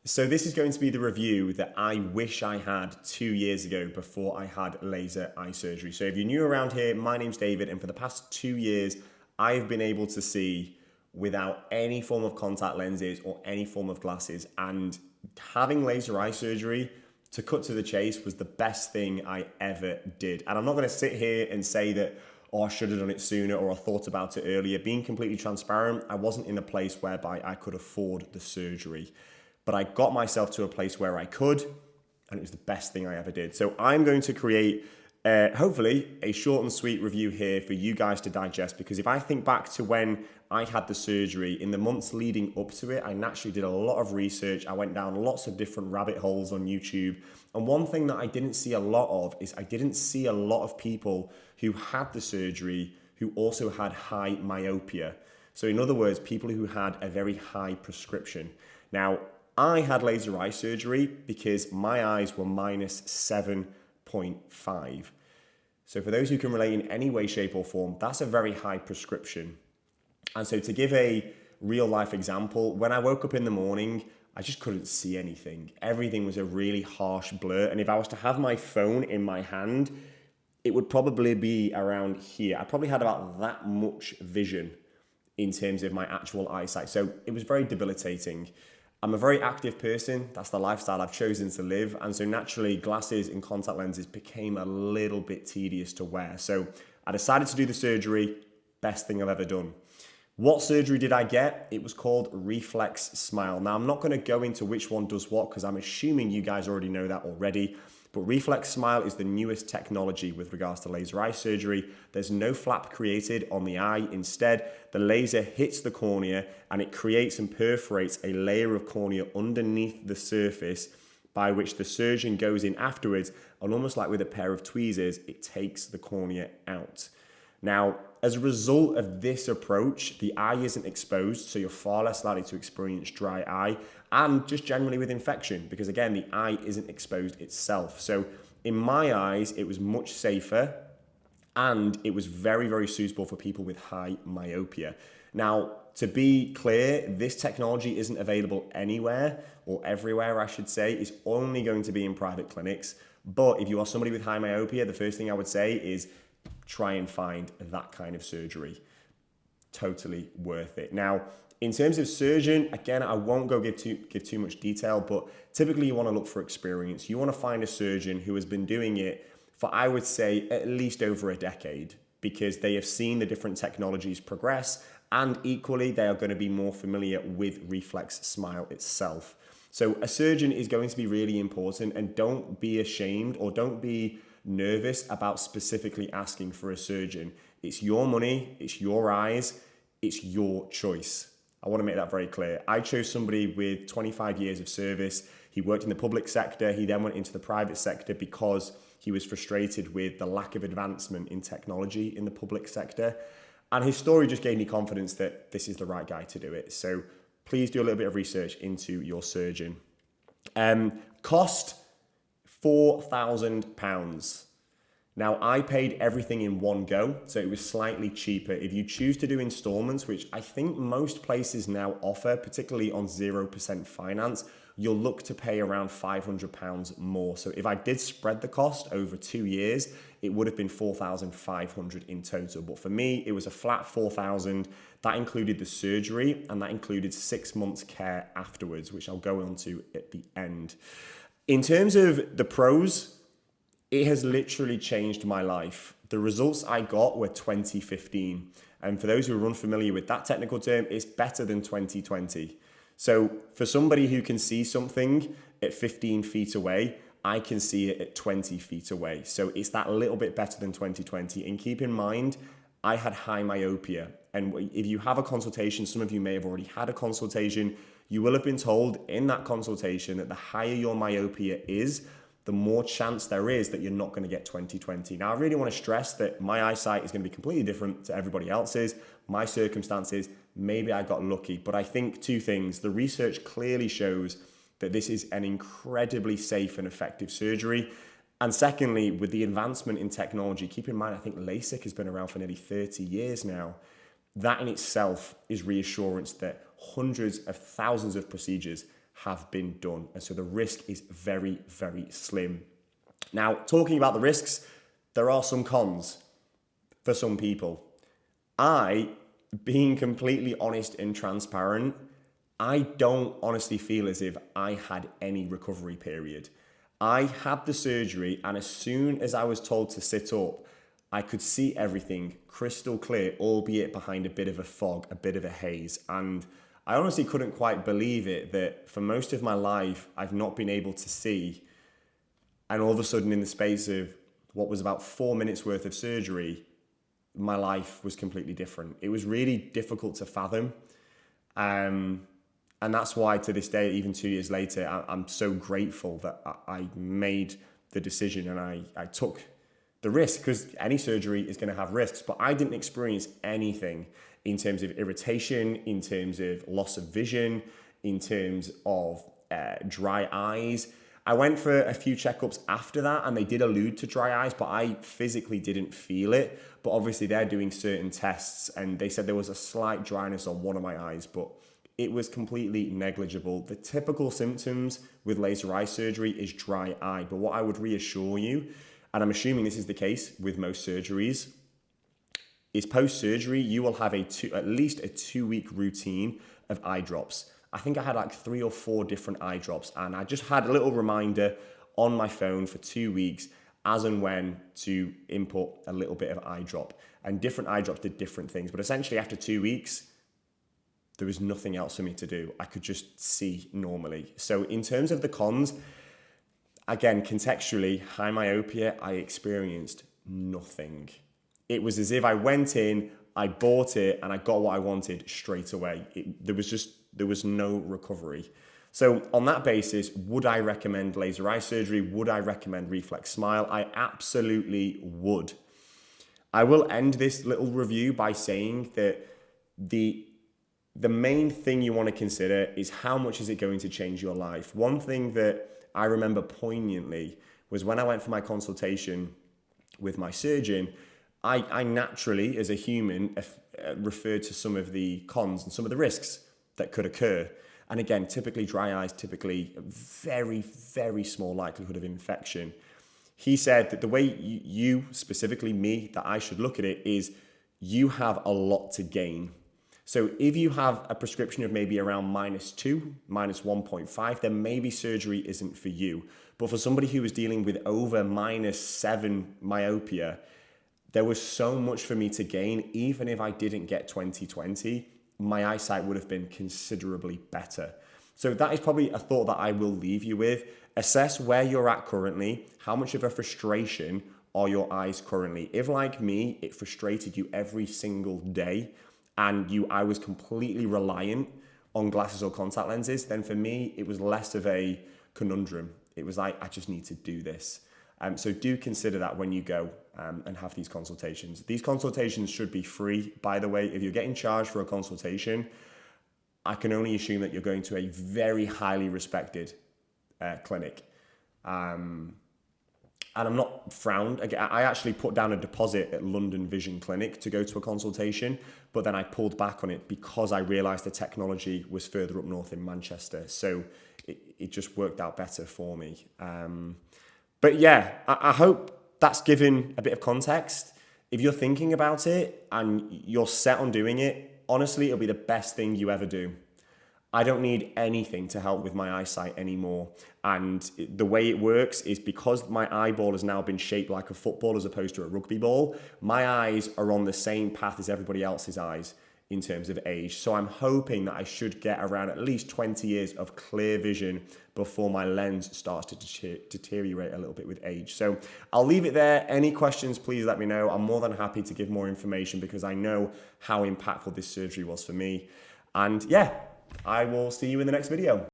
So this is going to be the review that I wish I had 2 years ago before I had laser eye surgery. So if you're new around here, my name's David, and for the past 2 years, I've been able to see without any form of contact lenses or any form of glasses. And having laser eye surgery, to cut to the chase, was the best thing I ever did. And I'm not going to sit here and say that, oh, I should have done it sooner or I thought about it earlier. Being completely transparent, I wasn't in a place whereby I could afford the surgery. But I got myself to a place where I could, and it was the best thing I ever did. So I'm going to create, hopefully, a short and sweet review here for you guys to digest, because if I think back to when I had the surgery, in the months leading up to it, I naturally did a lot of research. I went down lots of different rabbit holes on YouTube. And one thing that I didn't see a lot of is I didn't see a lot of people who had the surgery who also had high myopia. So in other words, people who had a very high prescription. Now, I had laser eye surgery because my eyes were minus 7.5. So for those who can relate in any way, shape or form, that's a very high prescription. And so to give a real life example, when I woke up in the morning, I just couldn't see anything. Everything was a really harsh blur. And if I was to have my phone in my hand, it would probably be around here. I probably had about that much vision in terms of my actual eyesight. So it was very debilitating. I'm a very active person. That's the lifestyle I've chosen to live. And so naturally, glasses and contact lenses became a little bit tedious to wear. So I decided to do the surgery. Best thing I've ever done. What surgery did I get? It was called ReFLex Smile. Now, I'm not going to go into which one does what because I'm assuming you guys already know that already. But ReFLex Smile is the newest technology with regards to laser eye surgery. There's no flap created on the eye. Instead, the laser hits the cornea and it creates and perforates a layer of cornea underneath the surface by which the surgeon goes in afterwards, and almost like with a pair of tweezers, it takes the cornea out. Now, as a result of this approach, the eye isn't exposed, so you're far less likely to experience dry eye and just generally with infection, because again, the eye isn't exposed itself. So in my eyes, it was much safer and it was very, very suitable for people with high myopia. Now, to be clear, this technology isn't available anywhere or everywhere, I should say. It's only going to be in private clinics. But if you are somebody with high myopia, the first thing I would say is try and find that kind of surgery. Totally worth it. Now, in terms of surgeon, again, I won't go give too much detail, but typically you want to look for experience. You want to find a surgeon who has been doing it for, I would say, at least over a decade, because they have seen the different technologies progress, and equally, they are going to be more familiar with ReFLex Smile itself. So a surgeon is going to be really important, and don't be ashamed or don't be nervous about specifically asking for a surgeon. It's your money, it's your eyes, it's your choice. I want to make that very clear. I chose somebody with 25 years of service. He worked in the public sector. He then went into the private sector because he was frustrated with the lack of advancement in technology in the public sector. And his story just gave me confidence that this is the right guy to do it. So please do a little bit of research into your surgeon. Cost £4,000. Now, I paid everything in one go, so it was slightly cheaper. If you choose to do installments, which I think most places now offer, particularly on 0% finance, you'll look to pay around £500 more. So if I did spread the cost over 2 years, it would have been £4,500 in total. But for me, it was a flat £4,000. That included the surgery, and that included 6 months care afterwards, which I'll go on to at the end. In terms of the pros, it has literally changed my life. The results I got were 2015. And for those who are unfamiliar with that technical term, it's better than 2020. So for somebody who can see something at 15 feet away, I can see it at 20 feet away. So it's that little bit better than 2020. And keep in mind, I had high myopia. And if you have a consultation, some of you may have already had a consultation, you will have been told in that consultation that the higher your myopia is, the more chance there is that you're not going to get 20/20. Now, I really want to stress that my eyesight is going to be completely different to everybody else's. My circumstances, maybe I got lucky, but I think two things. The research clearly shows that this is an incredibly safe and effective surgery. And secondly, with the advancement in technology, keep in mind, I think LASIK has been around for nearly 30 years now. That in itself is reassurance that hundreds of thousands of procedures have been done. And so the risk is very, very slim. Now, talking about the risks, there are some cons for some people. Being completely honest and transparent, I don't honestly feel as if I had any recovery period. I had the surgery, and as soon as I was told to sit up, I could see everything crystal clear, albeit behind a bit of a fog, a bit of a haze. And I honestly couldn't quite believe it that for most of my life, I've not been able to see. And all of a sudden, in the space of what was about 4 minutes worth of surgery, my life was completely different. It was really difficult to fathom. And that's why to this day, even 2 years later, I'm so grateful that I made the decision and I took the risk, because any surgery is going to have risks. But I didn't experience anything in terms of irritation, in terms of loss of vision, in terms of dry eyes. I went for a few checkups after that and they did allude to dry eyes, but I physically didn't feel it. But obviously they're doing certain tests and they said there was a slight dryness on one of my eyes, but it was completely negligible. The typical symptoms with laser eye surgery is dry eye. But what I would reassure you, and I'm assuming this is the case with most surgeries, is post-surgery, you will have at least a 2-week routine of eye drops. I think I had like 3 or 4 different eye drops, and I just had a little reminder on my phone for 2 weeks as and when to input a little bit of eye drop. And different eye drops did different things, but essentially after 2 weeks, there was nothing else for me to do. I could just see normally. So in terms of the cons, again, contextually, high myopia, I experienced nothing. It was as if I went in, I bought it, and I got what I wanted straight away. There was no recovery. So on that basis, would I recommend laser eye surgery? Would I recommend ReFLex Smile? I absolutely would. I will end this little review by saying that the main thing you want to consider is how much is it going to change your life. One thing that I remember poignantly was when I went for my consultation with my surgeon, I naturally, as a human, referred to some of the cons and some of the risks that could occur. And again, typically dry eyes, typically a very, very small likelihood of infection. He said that the way you, specifically me, that I should look at it is you have a lot to gain. So if you have a prescription of maybe around -2, -1.5, then maybe surgery isn't for you. But for somebody who was dealing with over -7 myopia, there was so much for me to gain. Even if I didn't get 20/20, my eyesight would have been considerably better. So that is probably a thought that I will leave you with. Assess where you're at currently. How much of a frustration are your eyes currently? If, like me, it frustrated you every single day and I was completely reliant on glasses or contact lenses, then for me, it was less of a conundrum. It was like, I just need to do this. So do consider that when you go and have these consultations. These consultations should be free, by the way. If you're getting charged for a consultation, I can only assume that you're going to a very highly respected clinic. And I'm not frowned. I actually put down a deposit at London Vision Clinic to go to a consultation, but then I pulled back on it because I realised the technology was further up north in Manchester. So it just worked out better for me. But yeah, I hope that's given a bit of context. If you're thinking about it and you're set on doing it, honestly, it'll be the best thing you ever do. I don't need anything to help with my eyesight anymore. And the way it works is because my eyeball has now been shaped like a football as opposed to a rugby ball, my eyes are on the same path as everybody else's eyes in terms of age. So I'm hoping that I should get around at least 20 years of clear vision before my lens starts to deteriorate a little bit with age. So I'll leave it there. Any questions, please let me know. I'm more than happy to give more information because I know how impactful this surgery was for me. And yeah, I will see you in the next video.